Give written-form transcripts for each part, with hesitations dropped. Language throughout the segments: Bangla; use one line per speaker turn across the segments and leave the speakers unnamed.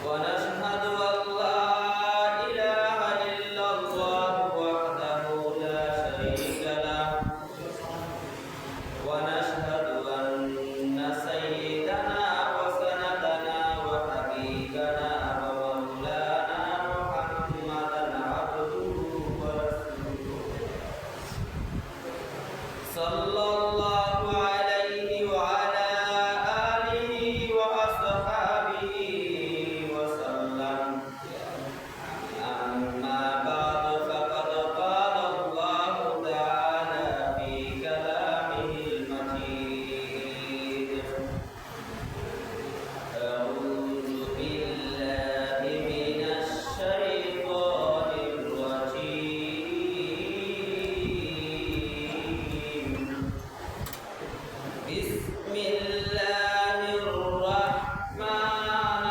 ونشهد أن لا إله إلا الله وحده لا شريك له ونشهد أن سيدنا وسندنا وحبيبنا ومولانا محمدا عبده ورسوله صلى الله عليه وعلى آله وأصحابه وسلم أما بعد فقد قال الله تعالى في كلامه المجيد أعوذ بالله من الشيطان الرجيم بسم الله الرحمن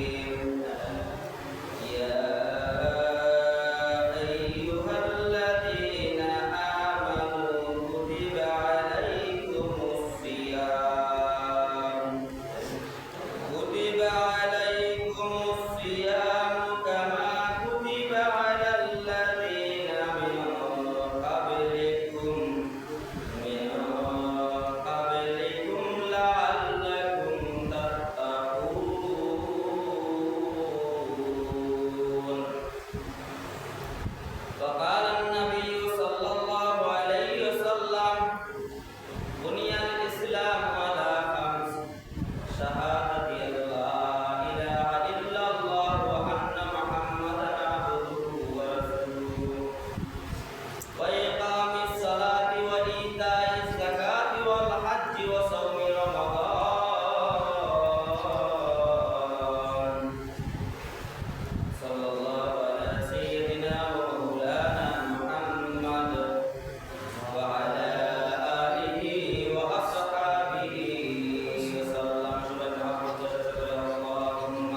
الرحيم يا أيها الذين آمنوا كتب عليكم الصيام كما كتب على الذين من قبلكم لعلكم تتقون وقال النبي صلى الله عليه وسلم بني الإسلام على خمس شهادة أن لا إله إلا الله وأن محمدا عبده ورسوله وإقام الصلاة وإيتاء الزكاة والحج وصوم رمضان صلى الله على سيدنا ومولانا محمد وعلى آله وأصحابه وسلم اللهم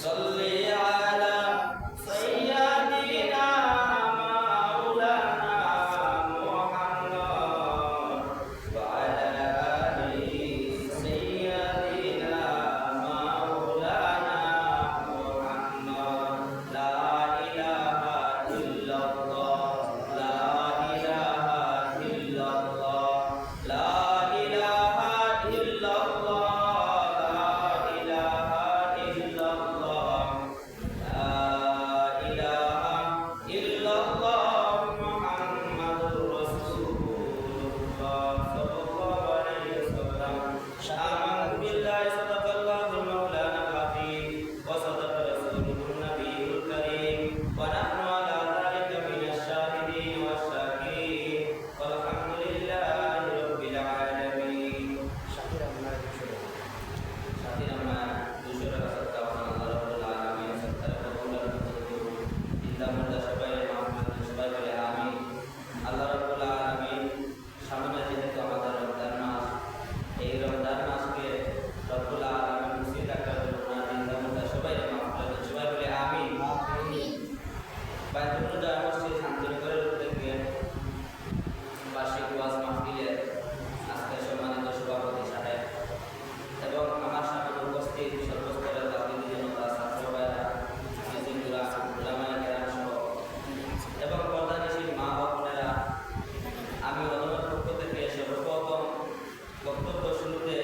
صل على سيدنا مولانا محمد وعلى آله سيدنا مولانا محمد لا إله إلا الله لا إله إلا الله لا إله إلا الله لا إله إلا الله لا إله إلا الله محمد رسول الله صلى الله عليه وسلم آمنت بالله صدق الله مولانا العظيم وصدق رسوله النبي الكريم ونحن على ذلك من الشاهدين والشاكرين والحمد لله رب العالمين Saatnya nama Dusura serta Allah Rabbul Alamin serta Rabbul Kita mudah supaya maafkan supaya boleh amin Allah Rabbul Alamin সামনে যেহেতু আমাদের রমজান মাস এই রমজান মাসকে রব্বুল আলামিন খুশি রাখার জন্য চিন্তা মুদ্রা সবাই মাফ করে সবাই বলে আমিন বাইতুল মুদার মসজিদ শান্তিনগরের উদ্যোগে বার্ষিক ওয়াজ মাহফিলের আজকে সম্মানিত সভাপতি সাহেব এবং আমার সামনে উপস্থিত সর্বস্তরের দাবিনী জনতা ছাত্র ভাইরা মিছিলগুলা উলামায়ে কেরাম সহ এবং পর্দানিশীন মা ও বোনেরা আমি অদমের পক্ষ থেকে সর্বপ্রথম বক্তব্য শুরুতে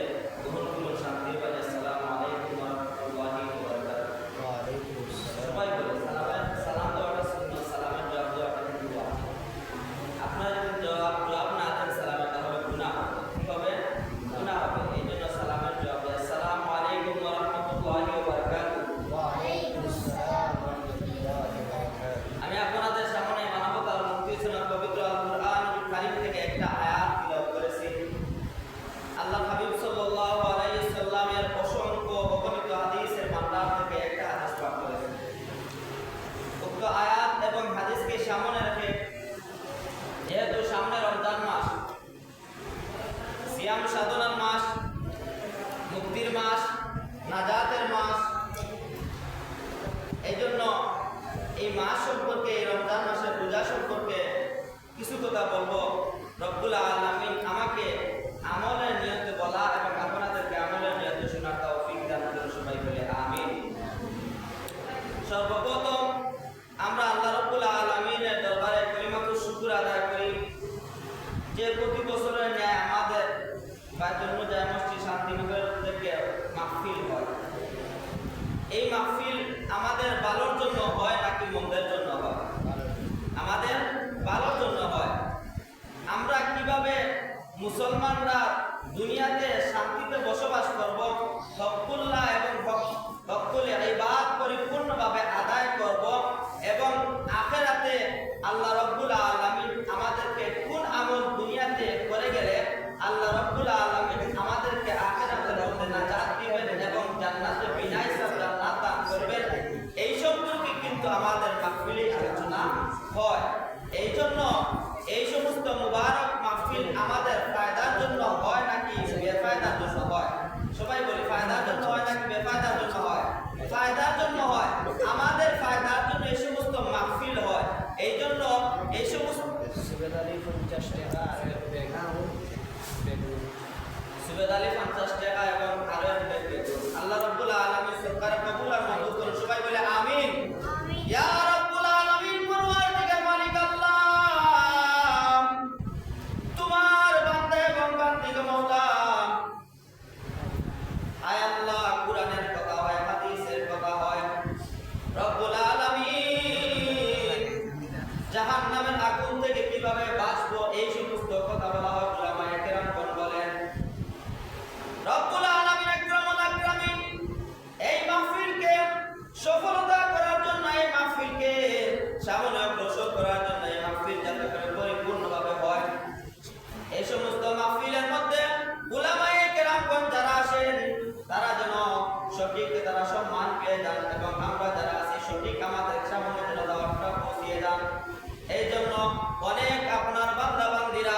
গ্রহণ করুন শান্তি ভাই আসসালামু আলাইকুম ওয়া রাহমাতুল্লাহি ওয়া বারাকাতুহু সবাই বলে সালাম দেওয়াটা সুন্নাত সালামের জবাব দেওয়াটা কিন্তু ওয়াজিব আপনারা যদি জবাব না দেন সালামের তাহলে গুনাহ হবে কি হবে গুনাহ হবে এই জন্য সালামের জবাব দেয় আসসালামু আলাইকুম ওয়া রাহমাতুল্লাহি ওয়া বারাকাতুহু ওয়া আলাইকুম আসসালাম ওয়া রাহমাতুল্লাহি ওয়া বারাকাতুহু আমি আপনাদের সামনে মানবতার মুক্তি সুন্নাত পবিত্র আল কুরআনুল কারীম থেকে একটা আয়াত তিলাওয়াত করেছি আল্লাহ হাবিব সাল্লাল্লাহু আলাইহি সাল্লামের অসংখ্য অগণিত হাদিসের ভান্ডার থেকে একটা হাদিস পাঠ করেছেন উক্ত আয়াত এবং হাদিসকে সামনে রেখে যেহেতু সামনে রমজান মাস সিয়াম সাধনার মাস মুক্তির মাস নাজাতের মাস এই জন্য এই মাস সম্পর্কে এই রমজান মাসের রোজা সম্পর্কে কিছু কথা বলবো। রব্বুল আলামিন আমাকে আমলে মুসলমানরা দুনিয়াতে শান্তিতে বসবাস করব, হকুল্লাহ এবং হকুল ইবাদ পরিপূর্ণভাবে আদায় করব এবং আখিরাতে আল্লাহ রাব্বুল আলামিন আমাদেরকে কোন আমল দুনিয়াতে করে গেলে আল্লাহ রাব্বুল আলামিন আমাদেরকে আখিরাতের মধ্যে নাজাত দিবেন এবং জান্নাতে বিনা হিসাবে জান্নাত দান করবেন, এই সম্পর্কে কিন্তু আমাদের মাহফিলে আলোচনা হয়। এই জন্য এই সমস্ত মুবারক মাহফিল আমাদের ফায়দার জন্য হয় নাকি বেফায়দার জন্য হয়? সবাই বলি ফায়দার জন্য হয় নাকি বেফায়দার জন্য হয়? ফায়দার জন্য হয়। আমাদের ফায়দার জন্য এই সমস্ত মাহফিল হয়। এই জন্য এই সমস্ত সুবেদ আলী 50 টাকা এবং আরো এক ব্যাগ বেতন। আল্লাহ রাব্বুল আলামিন সরকার কবুল আর মঞ্জুর করুন। সবাই বলে আমিন। ইয়া রাব্বুল আলামিন, পরওয়ারদিগার মালিক আল্লাহ, তোমার বান্দা এবং বান্দিকে মওলা, আয় আল্লাহ, কুরআনের কথা হয়, হাদিসের কথা হয়, রব্বুল আলামিন জাহান্নামের আগুন থেকে কিভাবে বাঁচবো এই সমস্ত কথা বলা হয়। উলামায়ে কেরামগণ বলেন, রব্বুল আলামিন আকরামুল আকরামিন এই মাহফিলকে সফলতা করার জন্য, এই মাহফিলকে সামনে অগ্রসর করার জন্য, এই মাহফিল যাতে করে পরিপূর্ণভাবে হয়, এই সমস্ত মাহফিলের মধ্যে উলামায়ে কেরামগণ যারা আসেন তারা যেন সঠিক তারা সম্মান পেয়ে যান এবং আমরা যারা আছি সঠিক আমাদের সামনে যেন দাওয়াতটা পৌঁছিয়ে যান। এই জন্য অনেক আপনার বান্দা বান্দিরা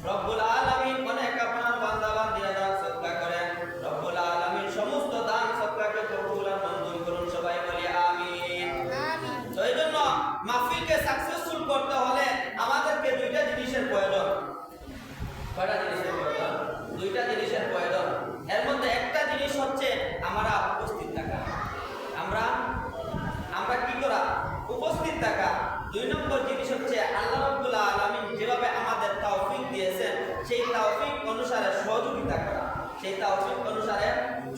রব্বুল আলামিন অনেক আপনার বান্দা বান্দিরা দান সদকা করেন। রব্বুল আলামিন সমস্ত দান সদকাকে কবুল আর মঞ্জুর করুন। সবাই বলি আমিন। তো এই জন্য মাহফিলকে সাকসেসফুল করতে হলে আমাদেরকে দুইটা জিনিসের প্রয়োজন। কয়টা জিনিসের প্রয়োজন? দুইটা জিনিসের প্রয়োজন। এর মধ্যে একটা জিনিস হচ্ছে আমরা উপস্থিত থাকা। আমরা কি করা? উপস্থিত থাকা। দুই নম্বর জিনিস হচ্ছে আল্লাহ রাব্বুল আলামিন যেভাবে আমাদের তৌফিক দিয়েছেন সেই তৌফিক অনুসারে সহযোগিতা করা। সেই তৌফিক অনুসারে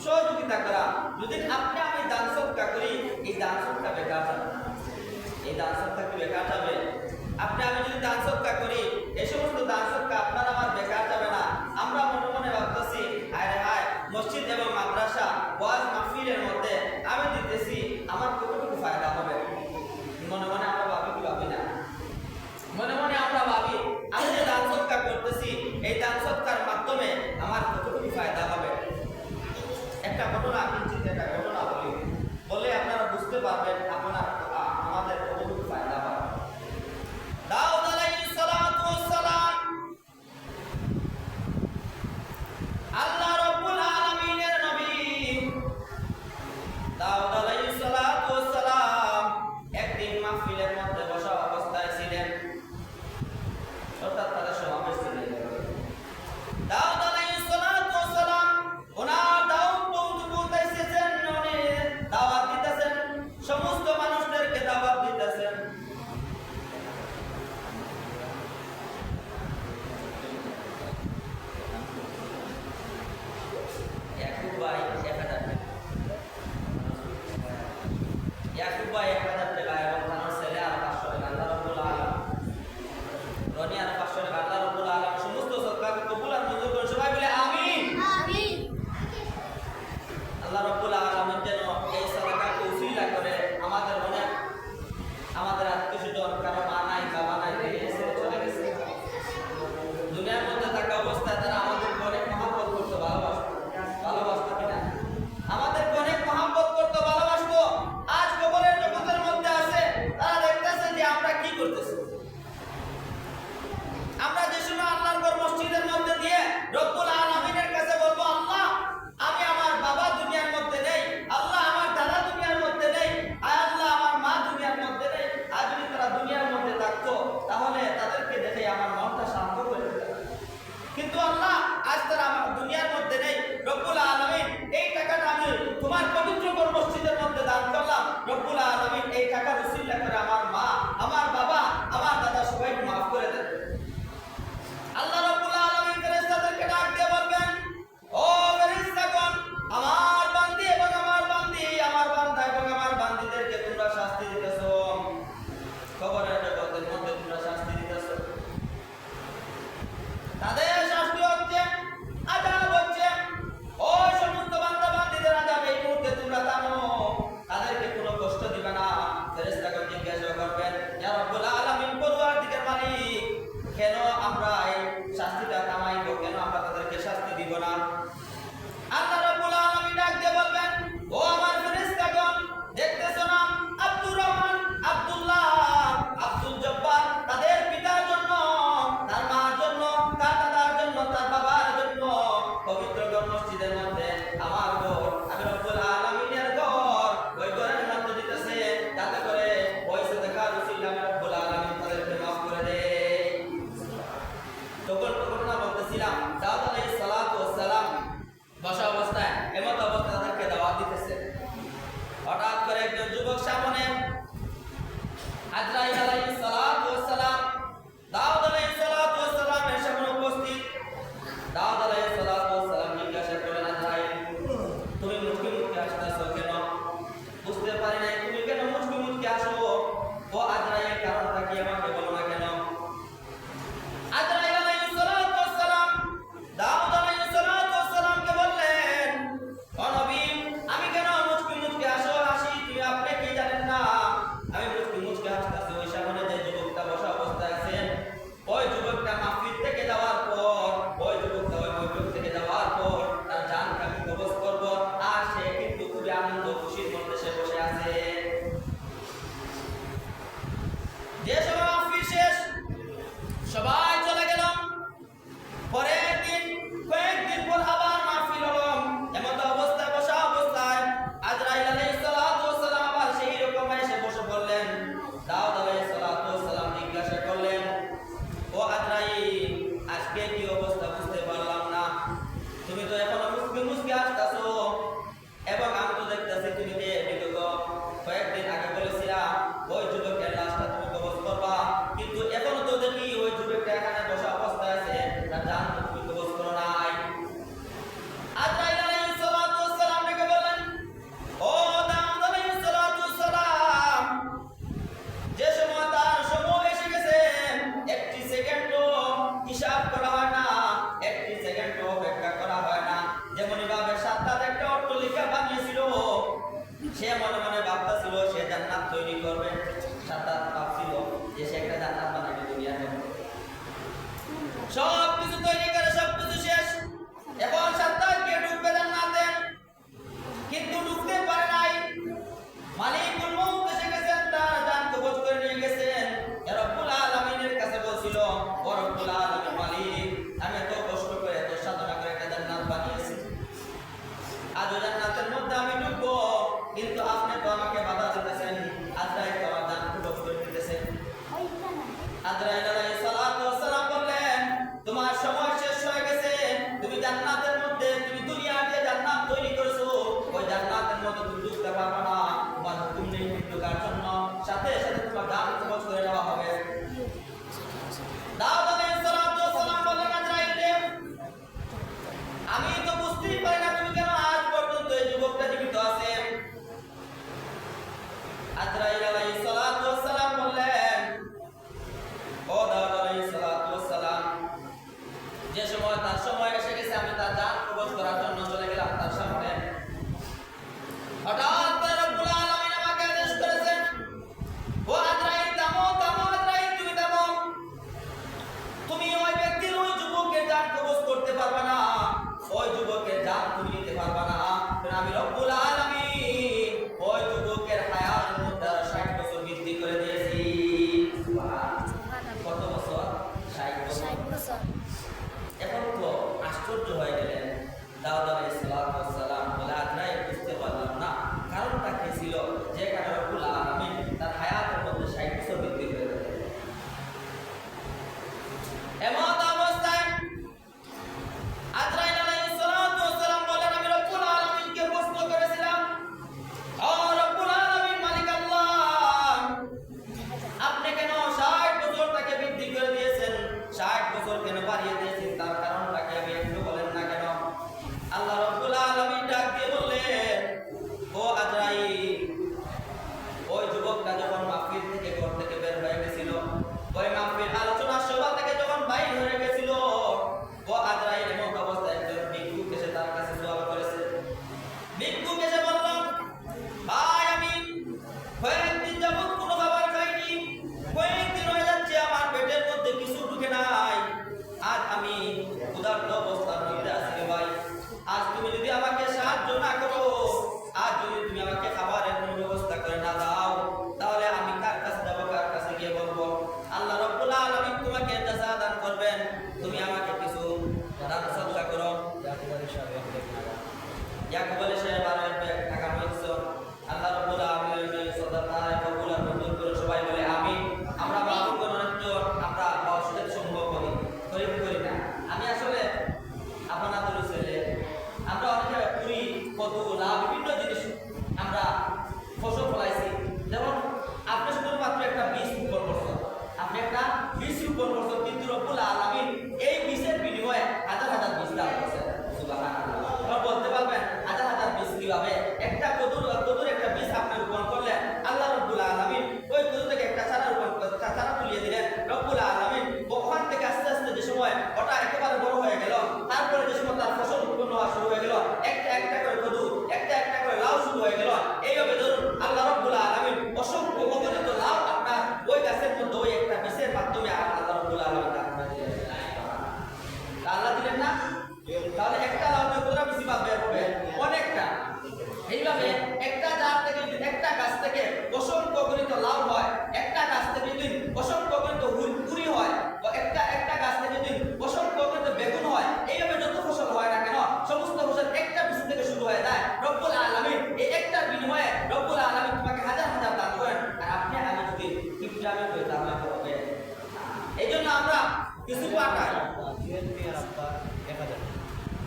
সহযোগিতা করা। যদি আপনি আমি দান সদকা করি, এই দান সদকা বেকার যাবে না। এই দান সদকা কি বেকার যাবে? আপনি আমি যদি দান সদকা করি, এই সমস্ত দান সদকা আপনার আমার বেকার যাবে না। আমরা মনে মনে ভাবতেছি হায় রে হায়, মসজিদ এবং মাদ্রাসা ওয়াজ মাহফিলের মধ্যে আমি দিতেছি, আমার কতটুকু ফায়দা হবে? মনে মনে আমরা ভাবি কি ভাবি না? মনে মনে আমরা ভাবি আমি যে দান সদকা করতেছি, এই দান সদকার মাধ্যমে আমার কতটুকু ফায়দা হবে? একটা ঘটনা কিঞ্চিত একটা ঘটনা বলে আপনারা বুঝতে পারবেন আমাদের কতটুকু ফায়দা হবে। দাউদ আলাইহিস সালাতু ওয়াস সালাম আমার ঘর, আমি রব্বুল আলামিনের ঘর, ওই ঘরের মধ্যে দিতেছে যাতে করে ওই সাদাকার উসিলা আমি রব্বুল আলামিন তাদেরকে মাফ করে দেয়। তখন ঘটনা বলতেছিলাম, দাউদ আলাইহিস সালাতু ওয়াস সালাম বসা অবস্থায় এমত অবস্থায় তাদেরকে দাওয়াত দিতেছে। হঠাৎ করে একজন যুবক সামনে আজরাইল আলাইহিস সালাতু ওয়াস সালাম দাউদ আলাইহিস সালাতু ওয়াস সালামের সামনে উপস্থিত। দাউদ আলাইহিস সালাতু ওয়াস সালাম জিজ্ঞাসা করলেন, আজরাইল তুমি মুচকি মুচকি হাসতেছো কেন? বুঝতে পারি নাই তুমি কেন মুচকি মুচকি হাসো? ও আজরাইল কারণটা কি আমাকে বলো না কেন? আজরাইল আলাইহিস সালাতু ওয়াস সালাম দাউদ আলাইহিস সালাতু ওয়াস সালামকে বললেন, ও নবী আমি কেন মুচকি মুচকি হাসি তুমি আপনি কি জানেন না? আমি মুচকি মুচকি হাসতেছি ওই সামনে যে যুবকটা বসা অবস্থায় আছেন, ওই যুবকটা মাহফিল থেকে যাওয়ার পর, ওই যুবকটা ওই মাহফিল থেকে যাওয়ার পর তার জানকে আমি কবজ করব, আর সে কিন্তু খুবই আনন্দ খুশির মধ্যে সে বসে আছে। যে সময় মাহফিল শেষ সবাই চলে গেল। পরের দিন কয়েকদিন পর আবার মাহফিল হলো। এমন অবস্থায় বসা অবস্থায় আজরাইল আলাইহিস সালাতু ওয়াস সালাম আবার সেই রকম এসে বসে পড়লেন। দাউদ আলাইহিস সালাতু ওয়াস সালাম জিজ্ঞাসা করলেন, ও আজরাইল আজকে কি অবস্থা বুঝতে পারলাম না, তুমি তো এখনো মুচকি মুচকি হাসতেছো এবং আমি তো দেখতেছি তুমি যে বিগত কয়েকদিন আগে বলেছিলা ওই যুবকের লাশটা তুমি কবজ করবা, কিন্তু এখনো তো দেখি ওই যুবকটা এখানে বসা অবস্থায় আছে, তার জান তো তুমি কবজ করো নাই। আজরাইল আলাইহিস সালাতু ওয়াস সালাম ডেকে বললেন, ও দাউদ আলাইহিস সালাতু ওয়াস সালাম যে সময় তার সময় এসে গেছে একটি সেকেন্ডও হিসাব করা হয় না, একটি সেকেন্ডও অপেক্ষা করা হয় না। যেমন ভাবে সাদ্দাত একটা অট্টালিকা বানিয়েছিল, সে মনে মনে ভাবতেছিল সে জান্নাত তৈরি করবে। সাদ্দাত ভাবছিল যে সে একটা জান্নাত বানাবে দুনিয়াতে। সব কিছু তৈরি করে সব কিছু শেষ, এখন সাদ্দাত গিয়ে ঢুকবে জান্নাতে, কিন্তু ঢুকতে পারে নাই। মালিকুল মউত এসে গেছেন, তার জান কবজ করে নিয়ে গেছেন। রব্বুল আলামিনের কাছে বলছিল, ও রব্বুল আলামিন মালিক আমি এত কষ্ট করে এত সাধনা করে একটা জান্নাত বানিয়েছি, আজ ওই জান্নাতের মধ্যে আমি ঢুকবো, কিন্তু আপনি তো আমাকে বাধা দিতেছেন, আজরাইল তো আমার জান কবজ করে নিতেছেন। আজরাইল আলাইহিস সালাতু ওয়াস সালাম বললেন, তোমার সময় শেষ হয়ে গেছে, তুমি জান্নাতের মধ্যে তুমি দুনিয়া দিয়ে জান্নাত তৈরি করেছো, ওই জান্নাতের মধ্যে তুমি ঢুকতে পারবে না, তোমার হুকুম নেই ঢোকার জন্য, সাথে সাথে তোমার জান কবজ করে নেওয়া হবে। দাউদ আলাইহিস সালাতু ওয়াস সালাম বললেন, আজরাইল রে আমি তো বুঝতেই পারি না তুমি কেন আজ পর্যন্ত এই যুবকটা জীবিত আছে। আজরাইল আলাইহিস সালাতু ওয়াস সালাম বললেন, ও দাউদ আলাইহিস সালাতু ওয়াস সালাম যে সময় তার সময় এসে গেছে আমি তার জান কবজ করার জন্য চলে গেলাম তার সামনে। হঠাৎ করে রব্বুল আলামিন আমাকে আদেশ করেছেন, ও আজরাইল থামো থামো, আজরাইল তুমি থামো, তুমি ওই ব্যক্তির ওই যুবকের জান কবজ করতে পারবে না, ওই যুবকের জান তুমি নিতে পারবে না, কারণ আমি রব্বুল আলামিন ওই যুবকের হায়াতের মধ্যে 60 বছর বৃদ্ধি করে দিয়েছি। কত বছর? 60 বছর। এখন তো আশ্চর্য হয়ে গেলেন দাউদ আলাইহিস সালাতু ওয়াস সালাম বলে, আজরাইল বুঝতে পারলাম না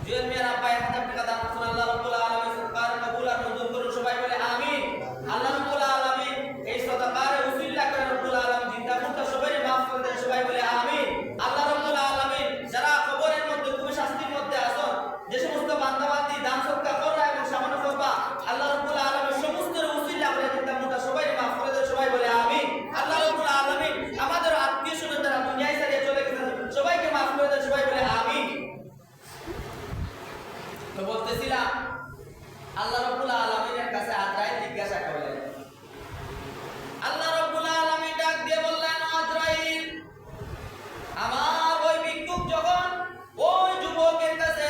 জুয়েল মিয়ার আব্বা 1000 টাকা দান করছেন, আল্লাহ রাব্বুল আলামিন সদকার কবুল আর মঞ্জুর করুন, সবাই বলে আমিন। আল্লাহ রাব্বুল আলামিন এই সদকার উসিলা করে রব্বুল আলামিন জিন্দা মুর্দা সবাই মাফ করে দেন, সবাই বলে আমিন। আল্লাহ রাব্বুল আলামিন যারা কবরের মধ্যে তুমি শাস্তির মধ্যে আছো, যে সমস্ত বান্দাবান্দি দান সদকা করবা এবং সামান্য করবা, আল্লাহ রাব্বুল আলামিন সমস্ত উসিলা করে জিন্দা মুর্দা সবাই মাফ করে দেন, সবাই বলে আমিন। আল্লাহ রাব্বুল আলামিন আমাদের আত্মীয়-স্বজন যারা দুনিয়ায় ছেড়ে চলে গেছেন সবাইকে মাফ করে দেন, সবাই বলে আমিন। তো বলতেছিলাম আল্লাহ রাব্বুল আলামিনের কাছে আজরাইল জিজ্ঞাসা করলেন, আল্লাহ রাব্বুল আলামিন ডাক দিয়ে বললেন, আজরাইল আমার ওই ভিক্ষুক যখন ওই যুবকের কাছে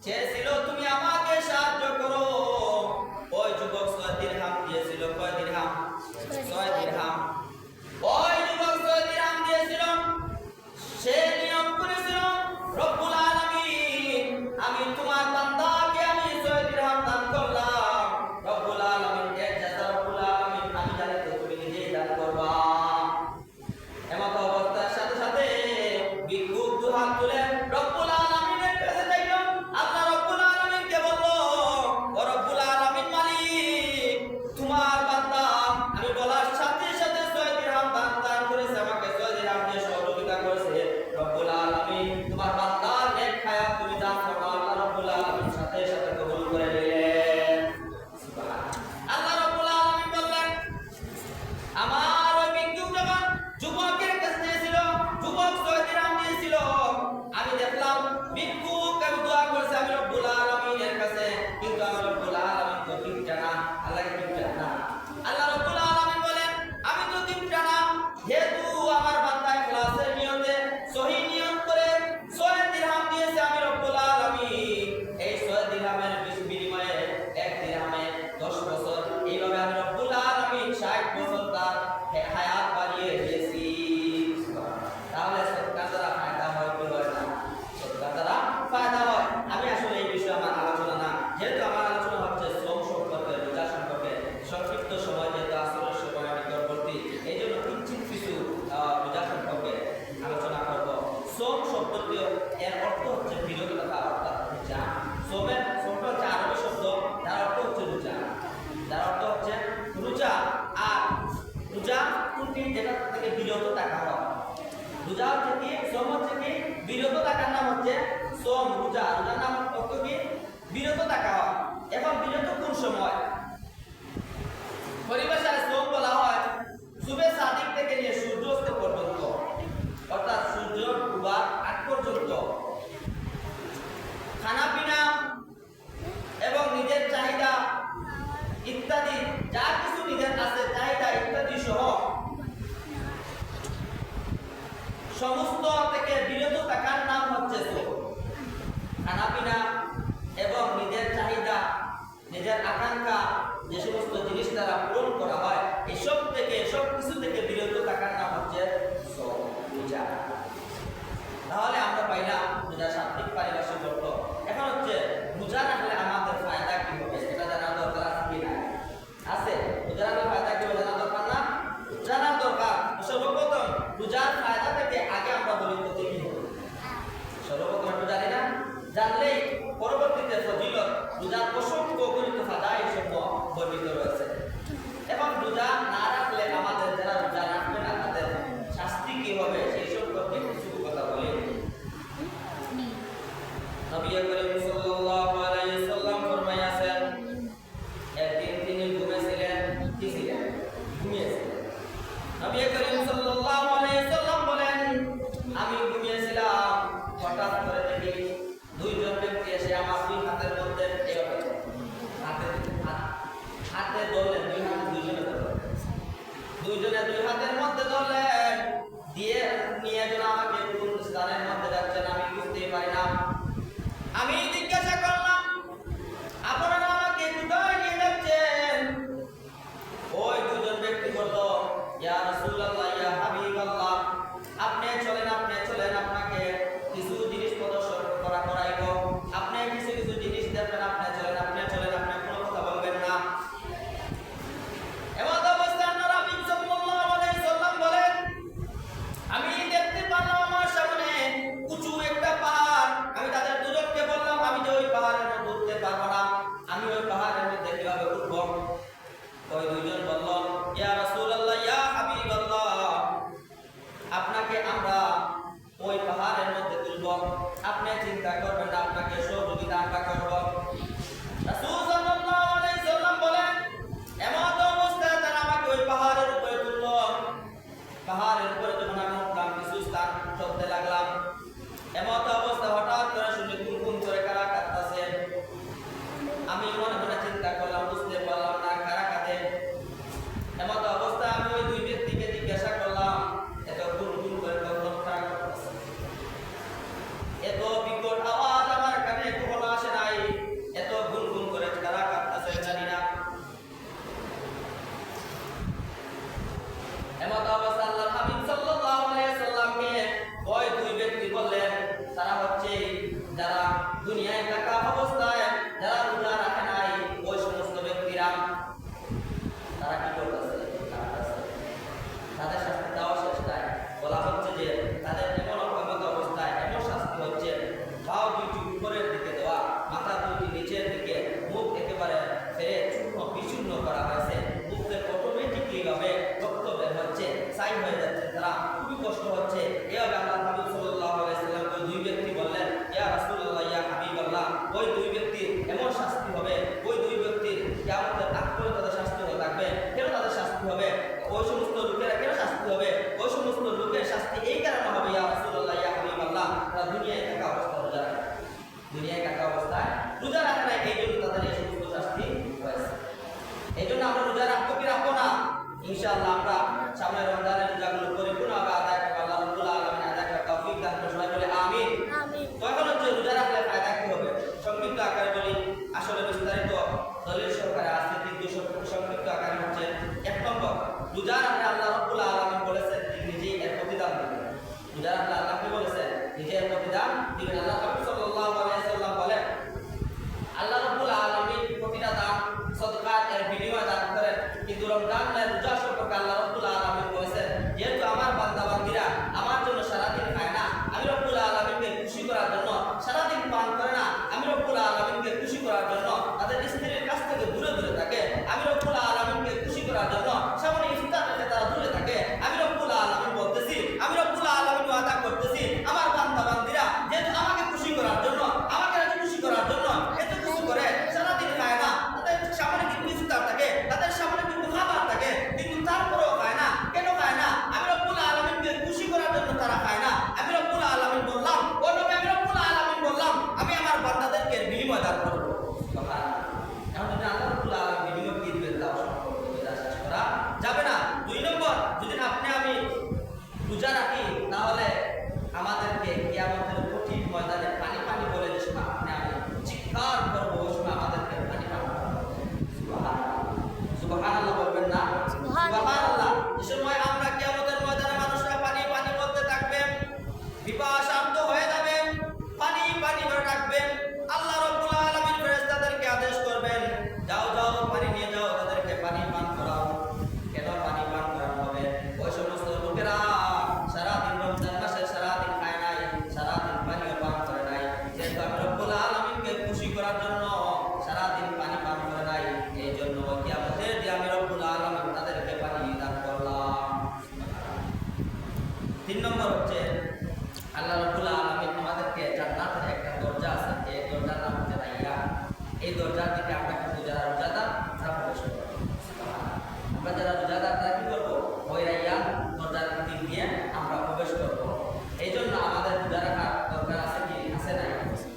চেয়েছিল তুমি আমাকে সাহায্য করো, ওই যুবক 6 দিরহাম দিয়েছিল। কয় দিরহাম? 6 দিরহাম। ওই যুবক 6 দিরহাম দিয়েছিল। সে নিয়ম করেছিল, রব্বুল আলামিন আমি তোমার বান্দাকে আমি 6 দিরহাম দান করলাম, রব্বুল আলামিন এর জাযা রব্বুল আলামিন আমি জানি তো তুমি নিজেই দান করবা। এমত অবস্থার সাথে সাথে ভিক্ষুক দুহাত তুলে রব্বুল আলামিনের কাছে যাইল, আল্লাহ রব্বুল আলামিনকে বলল, ও রব্বুল আলামিন মালিক তোমার বান্দা আমি বলার সাথে সাথে 6 দিরহাম দান করেছে, আমাকে 6 দিরহাম দিয়ে সহযোগিতা করেছে, রব্বুল আলামিন তোমার বান্দার নেক খায়া তুমি দান করো, আল্লাহ রব্বুল আলামিন সাথে সাথে কবুল করে নিলেন। সুবহানাল্লাহ। আল্লাহ রব্বুল আলামিন বললেন, আমার ওই ভিক্ষুক যখন যুবকের কাছে দিয়েছিল, যুবক 6 দিরহাম দিয়েছিল, আমি দেখলাম ভিক্ষুক আমি দোয়া করছে আমি রব্বুল আলামিনের কাছে, কিন্তু আমি রব্বুল আলামিন তো কিপটা না, আল্লাহ কিপটা না। আল্লাহ রব্বুল আলামিন বলেন, আমি তো কিপটা না, যেহেতু আমার বান্দা ইখলাসের নিয়তে সহি নিয়ত করে 6 দিরহাম দিয়েছে, আমি রব্বুল আলামিন এই 6 দিরহামের বিনিময়ে 1 দিরহামে 10 বছর, এইভাবে আমি রব্বুল আলামিন 60 বছর তার হায়াত বাড়িয়ে দিয়েছি। তাহলে সদকার দ্বারা ফায়দা হয় কি হয় না? সদকার দ্বারা ফায়দা হয়। আমি আসলে এই বিষয়ে আমার আলোচনা না, যেহেতু আমার আলোচনা হচ্ছে শ্রম সম্পর্কে, রোজা সম্পর্কে, সংক্ষিপ্ত সময় যেহেতু আসরের সময় নিকটবর্তী, এই জন্য কিঞ্চিত কিছু রোজা সম্পর্কে আলোচনা করব। শ্রম শব্দটি এর অর্থ হচ্ছে বিরত থাকা, অর্থাৎ রোজা। শ্রমের শব্দ হচ্ছে আরবি শব্দ, যার অর্থ হচ্ছে রোজা, যার অর্থ হচ্ছে রোজা। আর রোজা কোনটি? যেটা থেকে বিরত থাকা হয়। রোজা হচ্ছে কি? শ্রম হচ্ছে কি? বিরত থাকার নাম হচ্ছে শ্রম। রোজা, রোজার নাম অর্থ কি? বিরত থাকা হয়। এখন বিরত কোন সময়? পরিভাষায় শ্রম বলা হয় সুবে সাদিক থেকে নিয়ে সূর্যাস্ত পর্যন্ত, অর্থাৎ সূর্য ডুবার আগ পর্যন্ত খানা পিনা এবং নিজের চাহিদা ইত্যাদি যা কিছু নিজের আছে চাহিদা ইত্যাদি সহ সমস্ত থেকে বিরত থাকার নাম হচ্ছে শ্রম। খানা পিনা এবং নিজের চাহিদা, নিজের আকাঙ্ক্ষা, যে সমস্ত জিনিস দ্বারা পূরণ করা হয়, এসব থেকে সব কিছু থেকে বিরত থাকার নাম হচ্ছে শ্রম, রোজা। তাহলে আমরা পাইলাম রোজা শাব্দিক পারিভাষিক অর্থ। এখন হচ্ছে রোজা রাখলে আমাদের ফায়দা কি হবে এটা জানা দরকার আছে কি না? আছে। রোজা রাখলে ফায়দা কি হবে জানা দরকার না? জানা দরকার। সর্বপ্রথম রোজার ফায়দা থেকে আগে আমরা বলি ক্ষতি কি হবে। সর্বপ্রথম একটু জানি না, জানলেই পরবর্তীতে ফজিলত, রোজার অসংখ্য অগণিত ফায়দায় সমূহ বর্ণিত রয়েছে। এখন রোজা না রাখলে আমাদের যারা রোজা রাখবে না তাদের শাস্তি কি হবে সেই সম্পর্কে কিছু কথা বলি। নবী করিম সাল্লাল্লাহু আলাইহি ওয়াসাল্লাম ফরমাইয়াছেন, একদিন তিনি ঘুমিয়েছিলেন। কি ছিলেন? ঘুমিয়েছিলেন। নবী করিম সাল্লাল্লাহু আলাইহি ওয়াসাল্লাম বলেন, আমি ঘুমিয়েছিলাম, হঠাৎ করে দেখি দুইজন ব্যক্তি এসে আমার দুই হাতের মধ্যে হাতে ধরলেন, দুই হাতে দুইজনে ধরলেন, দুইজনে দুই হাতের মধ্যে ধরলেন, দিয়ে নিয়ে যেন আমাকে কোন স্থানের মধ্যে যাচ্ছেন আমি বুঝতেই পারি না। আমি জিজ্ঞাসা দুনিয়ায় থাকা অবস্থায় যারা রোজা রাখে নাই ওই সমস্ত ব্যক্তিরা তারা কি করতেছে? তাদের শাস্তি দেওয়া শেষ নাই। বলা হচ্ছে যে তাদের এমন অপরাধ অবস্থায় এমন শাস্তি হচ্ছে, পাও দুইটি উপরের দিকে দেওয়া, মাথা দুইটি নিচের দিকে, মুখ একেবারে ফেরে চূর্ণ বিচূর্ণ করা হয়েছে, মুখের অটোমেটিকলি ভাবে রক্ত বের হচ্ছে, সাই হয়ে যাচ্ছে, তারা খুবই কষ্ট হচ্ছে। এভাবে আল্লাহ হাবিব সাল্লাল্লাহু আলাইহি সাল্লাম ওই দুই ব্যক্তি বললেন, ইয়া রাসূলুল্লাহ, ইয়া হাবিবাল্লাহ, ওই দুই ব্যক্তির এমন শাস্তি হবে, ওই দুই ব্যক্তির কিয়ামতের আগ পর্যন্ত তাদের শাস্তি হতে থাকবে। কেন তাদের শাস্তি হবে? ওই সমস্ত লোকেরা কেন শাস্তি হবে? ওই সমস্ত লোকের শাস্তি এই কারণে হবে, ইয়া রাসূলুল্লাহ, ইয়া হাবিবাল্লাহ, তারা দুনিয়ায় থাকা অবস্থায় রোজা রাখে, দুনিয়ায় থাকা অবস্থায় রোজা রাখে না, এই জন্য তাদের এই সমস্ত শাস্তি হয়েছে। এই জন্য আমরা রোজা রাখবো কি রাখবো না? ইনশাআল্লাহ আমরা সামনে রমজানের রোজাগুলো পরিপূর্ণভাবে আদায় করবো। আল্লাহ রাব্বুল আলামিন আদায় করার তৌফিক দান করুন। সবাই বলে আমিন। তখন হচ্ছে রোজা রাখলে ফায়দা কি হবে? সংক্ষিপ্ত আকারে বলি, আসলে বিস্তারিত দলিল সহকারে আছে, কিন্তু সংক্ষিপ্ত আকারে হচ্ছে, এক নম্বর, রোজা রাখলে আল্লাহ রাব্বুল আলামিন বলেছেন নিজেই এর প্রতিদান দিবেন। রোজা রাখলে আল্লাহ কি বলেছেন? নিজের প্রতিদান দিবেন। আল্লাহ রাব্বুল সাল্লাল্লাহু আলাইহি সাল্লাম বলেন, আল্লাহ রাব্বুল আলামিন প্রতিটা দান সদকা এর বিনিময় দান করেন, কিন্তু রমজানের রোজা সম্পর্কে আল্লাহ রাব্বুল আলামিন বলেছেন, যেহেতু আমার বান্দা বান্দীরা আমার জন্য সারাদিন খায় না, আমি রব্বুল আলামিনকে খুশি করার জন্য সারাদিন পান করে না, আমি রব্বুল আলামিনকে খুশি করার জন্য তাদের স্ত্রীর কাছ থেকে দূরে দূরে থাকে, আমি রব্বুল আলামিনকে খুশি করার জন্য সামনে ইফতার থেকে তারা দূরে থাকে, আমি রব্বুল আলামিন বলতেছি, আমি রব্বুল আলামিন ওয়াদা করতেছি, আমার বান্দা বান্দীরা যেহেতু আমাকে খুশি করার জন্য, আমাকে খুশি করার জন্য এত কিছু করে সারাদিন খায় না, তাদের সামনে কিন্তু ইফতার থাকে, তাদের সামনে কিন্তু খাবার থাকে, কিন্তু তারপরেও খায় না। কেন খায় না? আমি রব্বুল আলামিনকে খুশি করার জন্য তারা খায় না। আমি রব্বুল আলামিন বললাম, ও নবী, আমি রব্বুল আলামিন বললাম, আমি আমার বান্দাদেরকে বিনিময় দান করব। সুবহানাল্লাহ। এখন যদি আল্লাহ রব্বুল আলামিন বিনিময় কি দিবেন তা সম্পর্কে শেষ করা যাবে না। দুই নম্বর, যদি আপনি আমি রোজা রাখি, তাহলে আমাদেরকে কিয়ামতের কঠিন ময়দানে পানি পানি বলে যে সময় আপনি আমি চিৎকার করবো, ওই সময় আমাদেরকে পানি পানি সুবহানাল্লাহ বলবেন না? সুবহানাল্লাহ। এই সময় আমরা কিয়ামতের ময়দানে মানুষরা পানি পানি বলতে থাকবে, বিপাশান্ত হয়ে যাবে, পানি পানি বলে ডাকবেন। আল্লাহ রাব্বুল আলামিন ফেরেশতাদেরকে আদেশ করবেন, যাও যাও পানি নিয়ে যাও, তাদেরকে পানি পান করাও। কেন পানি পান করানো হবে? ওই সমস্ত লোকেরা সারাদিন রমজান মাসে সারাদিন খায় নাই, সারাদিন পানিও পান করে নাই, যেহেতু আমি রব্বুল আলামিনকে খুশি করার জন্য সারাদিন পানি পান করে নাই, এই জন্য কিয়ামতের দিন আমি রব্বুল আলামিন তাদেরকে পানি দান করলাম। তিন নম্বর হচ্ছে, আল্লাহ রাব্বুল আলামিন আমাদেরকে জান্নাতের একটা দরজা আছে, এই দরজার নাম হচ্ছে রাইয়ান। এই দরজার দিকে আমরা কিন্তু যারা রোজাদার তারা প্রবেশ করব। আমরা যারা রোজাদার তারা কি করবো? ওই রাইয়ান দরজার দিক দিয়ে আমরা প্রবেশ করব। এই জন্য আমাদের রোজা রাখার দরকার আছে কি আছে নাই?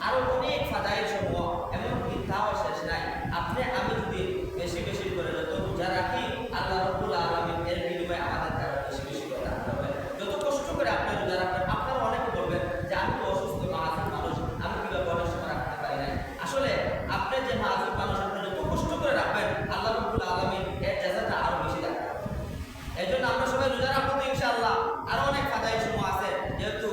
আরো অনেক ফাদাইল সমূহ, এমনকি তাও শেষ নাই। আপনি আমি যদি বেশি বেশি করে যত রোজা রাখি, আল্লাহ রাব্বুল আলামিন এর বিনিময়ে আমাদেরকে আরো বেশি বেশি করে রাখতে হবে। যত কষ্ট করে আপনি রোজা রাখবেন, আপনারা অনেকে বলবেন যে আমি তো অসুস্থ মাহাজুর মানুষ, আমি কিভাবে অনেক সময় রাখতে পারি নাই। আসলে আপনি যে মাহাজুর মানুষ, আপনি যত কষ্ট করে রাখবেন, আল্লাহ রাব্বুল আলামিন এর জাযাটা আরো বেশি রাখবেন। এই জন্য আমরা সবাই রোজা রাখবো ইনশাআল্লাহ। আরো অনেক ফাদাইল সমূহ আছে, যেহেতু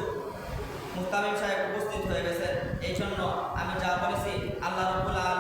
মুহতামিম সাহেব উপস্থিত হয়ে গেছে, এই জন্য আমি যা বলেছি আল্লাহ রাব্বুল আলামিন